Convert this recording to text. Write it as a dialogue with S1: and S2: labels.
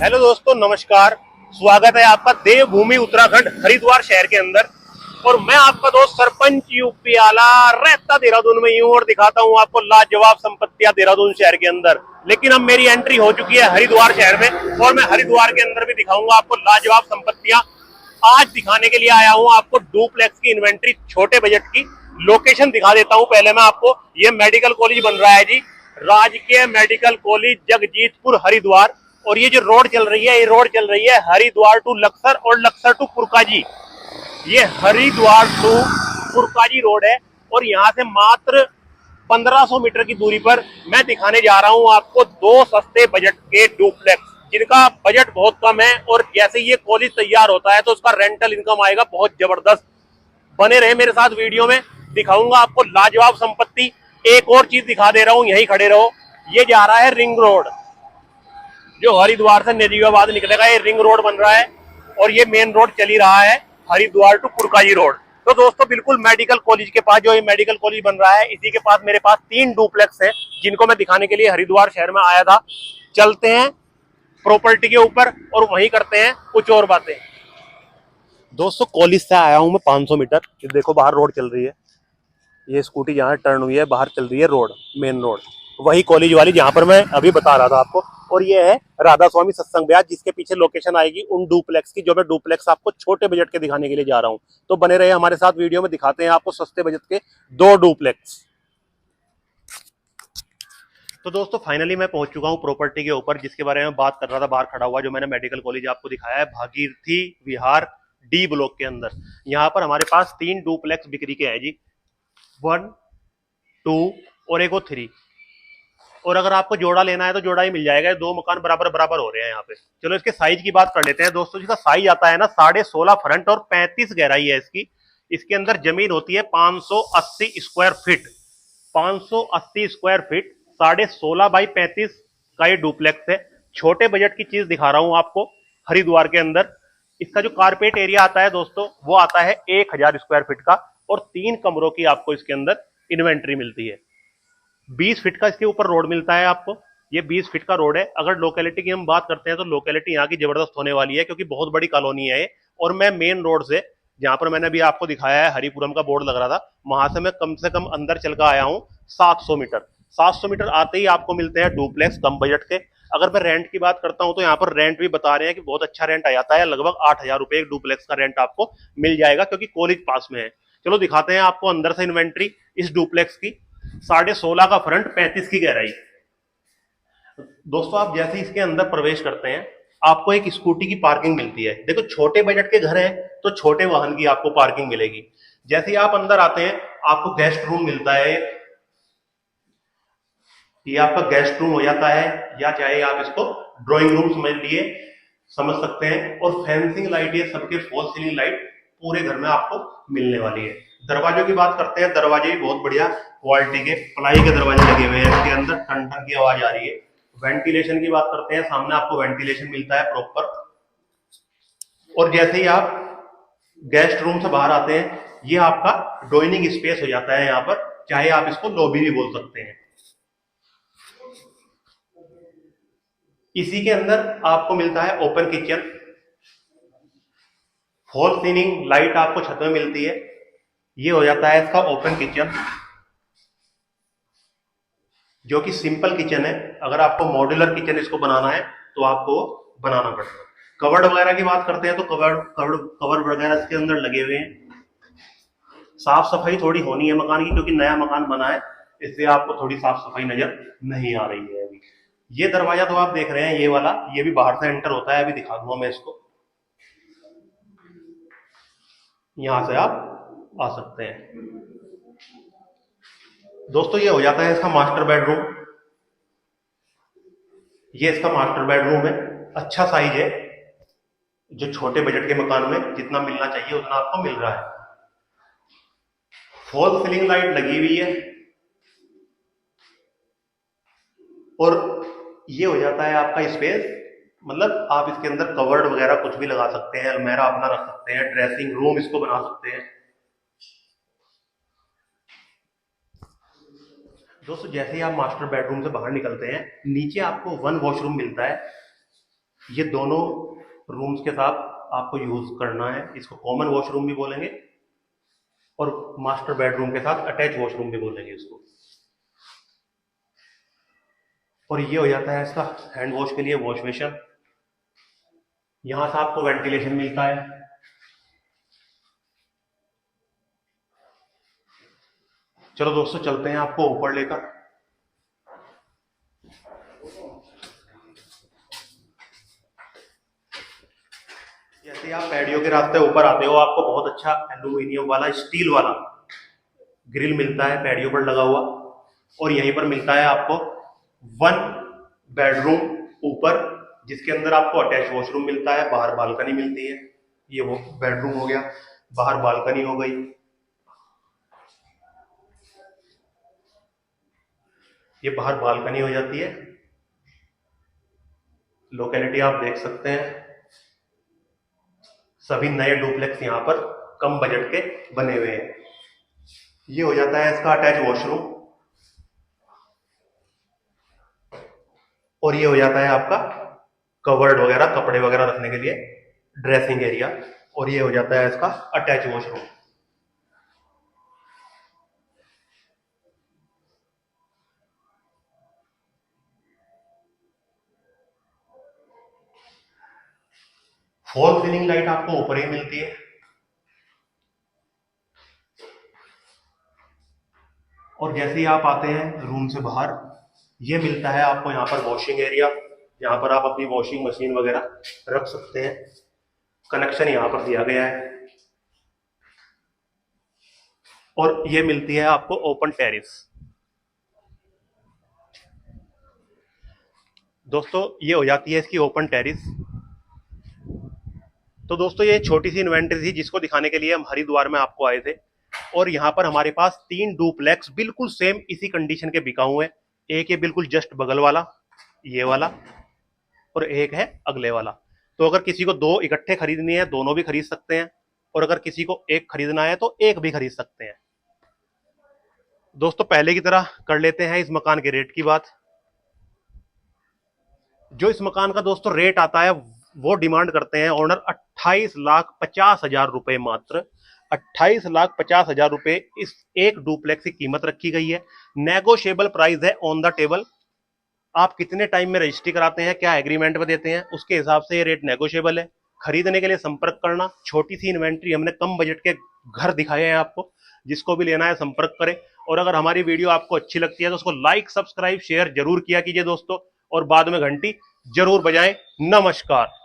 S1: Hello दोस्तों, नमस्कार। स्वागत है आपका देवभूमि उत्तराखंड हरिद्वार शहर के अंदर। और मैं आपका दोस्त सरपंच यूपी आला रहता देहरादून में यूं और दिखाता हूं आपको लाजवाब संपत्तियां देहरादून शहर के अंदर। लेकिन अब मेरी एंट्री हो चुकी है हरिद्वार शहर में और मैं हरिद्वार के अंदर भी दिखाऊंगा आपको लाजवाब संपत्तियां। आज दिखाने के लिए आया हूं आपको डुप्लेक्स की इन्वेंट्री, छोटे बजट की। लोकेशन दिखा देता हूं पहले मैं आपको। ये मेडिकल कॉलेज बन रहा है जी, राजकीय मेडिकल कॉलेज जगजीतपुर हरिद्वार। और ये जो रोड चल रही है, ये रोड चल रही है हरिद्वार टू लक्सर और लक्सर टू पुरकाजी। ये हरिद्वार टू पुरकाजी रोड है और यहाँ से मात्र 1500 मीटर की दूरी पर मैं दिखाने जा रहा हूँ आपको दो सस्ते बजट के डुप्लेक्स, जिनका बजट बहुत कम है। और जैसे ये कॉलेज तैयार होता है तो उसका रेंटल इनकम आएगा बहुत जबरदस्त। बने रहे मेरे साथ, वीडियो में दिखाऊंगा आपको लाजवाब संपत्ति। एक और चीज दिखा दे रहा हूँ, यहीं खड़े रहो। ये जा रहा है रिंग रोड, जो हरिद्वार से नजीबाबाद निकलेगा। ये रिंग रोड बन रहा है और ये मेन रोड चल ही रहा है हरिद्वार टू पुरकाजी रोड। तो दोस्तों बिल्कुल मेडिकल कॉलेज के पास, जो ये मेडिकल कॉलेज बन रहा है, इसी के पास मेरे पास 3 डुप्लेक्स हैं, जिनको मैं दिखाने के लिए हरिद्वार शहर में आया था। चलते हैं प्रॉपर्टी के ऊपर और वहीं करते हैं कुछ और बातें। दोस्तों कॉलेज से आया हूं मैं 500 मीटर। ये देखो बाहर रोड चल रही है, ये स्कूटी जहाँ टर्न हुई है बाहर चल रही है रोड, मेन रोड, वही कॉलेज वाली जहां पर मैं अभी बता रहा था आपको। और ये है राधा स्वामी सत्संग ब्याज, जिसके पीछे लोकेशन आएगी उन डुप्लेक्स की, जो मैं डुप्लेक्स आपको छोटे बजट के दिखाने के लिए जा रहा हूं। तो बने रहे हमारे साथ, वीडियो में दिखाते हैं आपको सस्ते बजट के 2 डुप्लेक्स। तो दोस्तों फाइनली मैं पहुंच चुका हूं प्रॉपर्टी के ऊपर, जिसके बारे में बात कर रहा था बाहर खड़ा हुआ, जो मैंने मेडिकल कॉलेज आपको दिखाया है भागीरथी विहार डी ब्लॉक के अंदर। यहाँ पर हमारे पास 3 डुप्लेक्स बिक्री के हैं जी, 1, 2 और एक और 3। और अगर आपको जोड़ा लेना है तो जोड़ा ही मिल जाएगा। 2 मकान बराबर बराबर हो रहे हैं यहाँ पे। चलो इसके साइज की बात कर लेते हैं दोस्तों। जिसका साइज आता है ना 16.5 फ्रंट और 35 गहराई है इसकी। इसके अंदर जमीन होती है 580 square feet. 580 square feet 16.5 by 35 का ये डुप्लेक्स है। छोटे बजट की चीज दिखा रहा हूं आपको हरिद्वार के अंदर। इसका जो कारपेट एरिया आता है दोस्तों, वो आता है 1000 स्क्वायर फीट का और 3 कमरों की आपको इसके अंदर इन्वेंट्री मिलती है। 20 फीट का इसके ऊपर रोड मिलता है आपको। ये 20 फीट का रोड है। अगर लोकेलिटी की हम बात करते हैं तो लोकेलिटी यहाँ की जबरदस्त होने वाली है, क्योंकि बहुत बड़ी कॉलोनी है ये। और मैं मेन रोड से, जहां पर मैंने अभी आपको दिखाया है हरिपुरम का बोर्ड लग रहा था, वहां से मैं कम से कम अंदर चल कर आया हूँ 700 मीटर। 700 मीटर आते ही आपको मिलते हैं डुप्लेक्स कम बजट के। अगर मैं रेंट की बात करता हूं तो यहाँ पर रेंट भी बता रहे हैं कि बहुत अच्छा रेंट आ जाता है। लगभग 8000 रुपए एक डुप्लेक्स का रेंट आपको मिल जाएगा, क्योंकि कॉलेज पास में है। चलो दिखाते हैं आपको अंदर से इन्वेंट्री इस डुप्लेक्स की। 16.5 का फ्रंट, 35 की गहराई। दोस्तों आप जैसे इसके अंदर प्रवेश करते हैं, आपको एक स्कूटी की पार्किंग मिलती है। देखो छोटे बजट के घर हैं तो छोटे वाहन की आपको पार्किंग मिलेगी। जैसे ही आप अंदर आते हैं, आपको गेस्ट रूम मिलता है। ये आपका गेस्ट रूम हो जाता है, या चाहे आप इसको ड्राइंग रूम समझ सकते हैं। और फेंसिंग लाइट, ये सबके फॉल सीलिंग लाइट पूरे घर में आपको मिलने वाली है। दरवाजों की बात करते हैं, दरवाजे भी बहुत बढ़िया क्वालिटी के प्लाई के दरवाजे लगे हुए हैं। इसके अंदर टन टन की आवाज आ रही है। वेंटिलेशन की बात करते हैं, सामने आपको वेंटिलेशन मिलता है प्रॉपर। और जैसे ही आप गेस्ट रूम से बाहर आते हैं, ये आपका डाइनिंग स्पेस हो जाता है। यहाँ पर चाहे आप इसको लॉबी भी बोल सकते हैं। इसी के अंदर आपको मिलता है open kitchen. Fall ceiling light आपको छत में मिलती है। ये हो जाता है इसका ओपन किचन, जो कि सिंपल किचन है। अगर आपको मॉड्यूलर किचन इसको बनाना है तो आपको बनाना पड़ेगा। कवर्ड वगैरह की बात करते हैं तो कवर वगैरह इसके अंदर लगे हुए हैं। साफ सफाई थोड़ी होनी है मकान की, क्योंकि नया मकान बना है, इसलिए आपको थोड़ी साफ सफाई नजर नहीं आ रही है अभी। ये दरवाजा तो आप देख रहे हैं, ये वाला, ये भी बाहर से एंटर होता है। अभी दिखा दूंगा मैं इसको। यहां से आप आ सकते हैं। दोस्तों ये हो जाता है इसका मास्टर बेडरूम। ये इसका मास्टर बेडरूम है। अच्छा साइज है, जो छोटे बजट के मकान में जितना मिलना चाहिए उतना आपको मिल रहा है। फॉल सीलिंग लाइट लगी हुई है। और ये हो जाता है आपका स्पेस। मतलब आप इसके अंदर कवर्ड वगैरह कुछ भी लगा सकते हैं, अलमेरा अपना रख सकते हैं, ड्रेसिंग रूम इसको बना सकते हैं। दोस्तों जैसे ही आप मास्टर बेडरूम से बाहर निकलते हैं, नीचे आपको 1 वॉशरूम मिलता है। ये दोनों रूम्स के साथ आपको यूज करना है। इसको कॉमन वॉशरूम भी बोलेंगे और मास्टर बेडरूम के साथ अटैच वॉशरूम भी बोलेंगे इसको। और ये हो जाता है इसका हैंड वॉश के लिए वॉश बेसिन। यहां से आपको वेंटिलेशन मिलता है। चलो दोस्तों चलते हैं आपको ऊपर लेकर। जैसे आप पैडियो के रास्ते ऊपर आते हो, आपको बहुत अच्छा एल्यूमिनियम वाला स्टील वाला ग्रिल मिलता है पैडियो पर लगा हुआ। और यहीं पर मिलता है आपको 1 बेडरूम ऊपर, जिसके अंदर आपको अटैच वॉशरूम मिलता है, बाहर बालकनी मिलती है। ये वो बेडरूम हो गया, बाहर बालकनी हो गई। ये बाहर बालकनी हो जाती है। लोकेलिटी आप देख सकते हैं। सभी नए डुप्लेक्स यहाँ पर कम बजट के बने हुए हैं। ये हो जाता है इसका अटैच वॉशरूम। और ये हो जाता है आपका कवर्ड वगैरह, कपड़े वगैरह रखने के लिए ड्रेसिंग एरिया। और ये हो जाता है इसका attach washroom. Fall ceiling light आपको ऊपर ही मिलती है। और जैसे ही आप आते हैं रूम से बाहर, ये मिलता है आपको यहाँ पर वॉशिंग एरिया। यहाँ पर आप अपनी वॉशिंग मशीन वगैरह रख सकते हैं। कनेक्शन यहाँ पर दिया गया है। और ये मिलती है आपको ओपन टेरिस। दोस्तों ये हो जाती है इसकी ओपन टेरिस। तो दोस्तों ये छोटी सी इन्वेंटरी थी जिसको दिखाने के लिए हम हरिद्वार में आपको आए थे। और यहाँ पर हमारे पास 3 डुप्लेक्स बिल्कुल सेम इसी कंडीशन के बिका हुए हैं। एक ये बिल्कुल जस्ट बगल वाला, ये वाला, और एक है अगले वाला। तो अगर किसी को 2 इकट्ठे खरीदनी है, दोनों भी खरीद सकते हैं। और अगर किसी को एक खरीदना है तो एक भी खरीद सकते हैं। दोस्तों पहले की तरह कर लेते हैं इस मकान के रेट की बात। जो इस मकान का दोस्तों रेट आता है वो डिमांड करते हैं ओनर 28,50,000 रुपए मात्र। 28,50,000 रुपए इस एक डुप्लेक्स की कीमत रखी गई है। नेगोशिएबल प्राइस है ऑन द टेबल। आप कितने टाइम में रजिस्ट्री कराते हैं, क्या एग्रीमेंट में देते हैं, उसके हिसाब से ये रेट नेगोशिएबल है। खरीदने के लिए संपर्क करना। छोटी सी इन्वेंट्री, हमने कम बजट के घर दिखाए हैं आपको। जिसको भी लेना है संपर्क करें। और अगर हमारी वीडियो आपको अच्छी लगती है तो उसको लाइक, सब्सक्राइब, शेयर जरूर किया कीजिए दोस्तों। और बाद में घंटी जरूर बजाएं। नमस्कार।